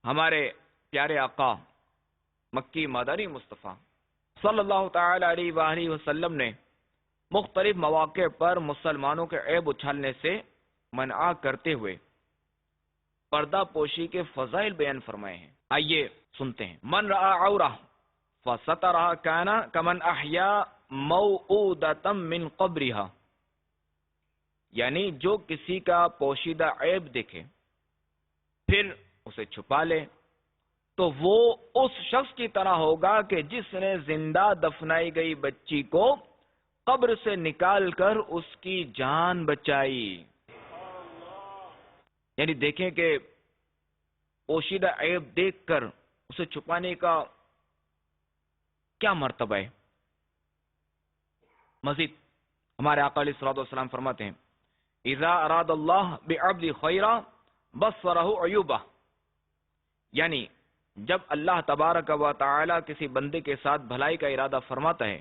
ہمارے پیارے آقا مکی مدنی مصطفیٰ صلی اللہ تعالی علیہ وآلہ وسلم نے مختلف مواقع پر مسلمانوں کے عیب اچھالنے سے منع کرتے ہوئے پردہ پوشی کے فضائل بیان فرمائے ہیں. آئیے سنتے ہیں. من رأى عورہ فسترها كان كمن احیا موعودۃ من قبرها، یعنی جو کسی کا پوشیدہ عیب دیکھے پھر اسے چھپا لے تو وہ اس شخص کی طرح ہوگا کہ جس نے زندہ دفنائی گئی بچی کو قبر سے نکال کر اس کی جان بچائی. یعنی دیکھیں کہ پوشیدہ عیب دیکھ کر اسے چھپانے کا کیا مرتبہ ہے. مزید ہمارے آقا علیہ الصلوۃ والسلام فرماتے ہیں اذا اراد اللہ بعبد خیرا بصرہ عیوبہ، یعنی جب اللہ تبارک و تعالی کسی بندے کے ساتھ بھلائی کا ارادہ فرماتا ہے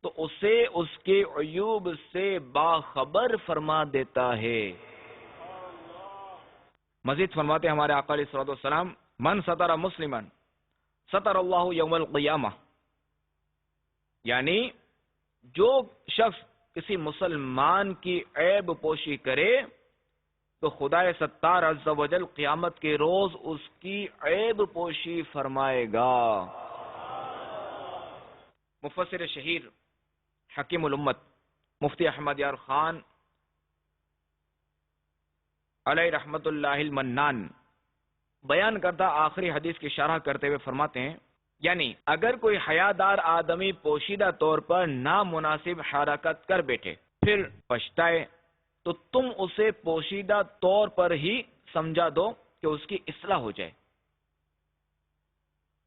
تو اسے اس کے عیوب سے باخبر فرما دیتا ہے. مزید فرماتے ہیں ہمارے آقا علیہ الصلوۃ والسلام من ستر مسلما ستر اللہ یوم القیامہ، یعنی جو شخص کسی مسلمان کی عیب پوشی کرے تو خدا ستار عز و جل قیامت کے روز اس کی عیب پوشی فرمائے گا. مفسر شہیر حکیم الامت مفتی احمد یار خان علیہ رحمت اللہ المنان بیان کرتا آخری حدیث کی شرح کرتے ہوئے فرماتے ہیں یعنی اگر کوئی حیادار آدمی پوشیدہ طور پر نامناسب حرکت کر بیٹھے پھر پچھتائے تو تم اسے پوشیدہ طور پر ہی سمجھا دو کہ اس کی اصلاح ہو جائے،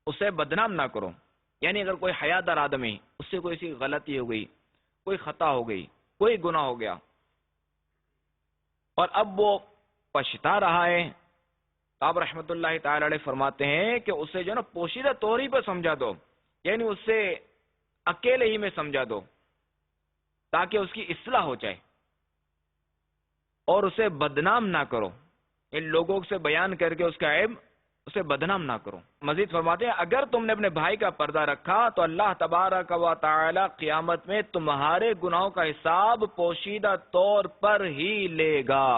اسے بدنام نہ کرو. یعنی اگر کوئی حیادار آدمی اس سے کوئی سی غلطی ہو گئی، کوئی خطا ہو گئی، کوئی گناہ ہو گیا اور اب وہ پچھتا رہا ہے، آپ رحمت اللہ تعالی علیہ فرماتے ہیں کہ اسے جو نا پوشیدہ طور ہی پہ سمجھا دو، یعنی اسے اکیلے ہی میں سمجھا دو تاکہ اس کی اصلاح ہو جائے اور اسے بدنام نہ کرو. ان لوگوں سے بیان کر کے اس کا عیب اسے بدنام نہ کرو. مزید فرماتے ہیں اگر تم نے اپنے بھائی کا پردہ رکھا تو اللہ تبارک و تعالی قیامت میں تمہارے گناہوں کا حساب پوشیدہ طور پر ہی لے گا.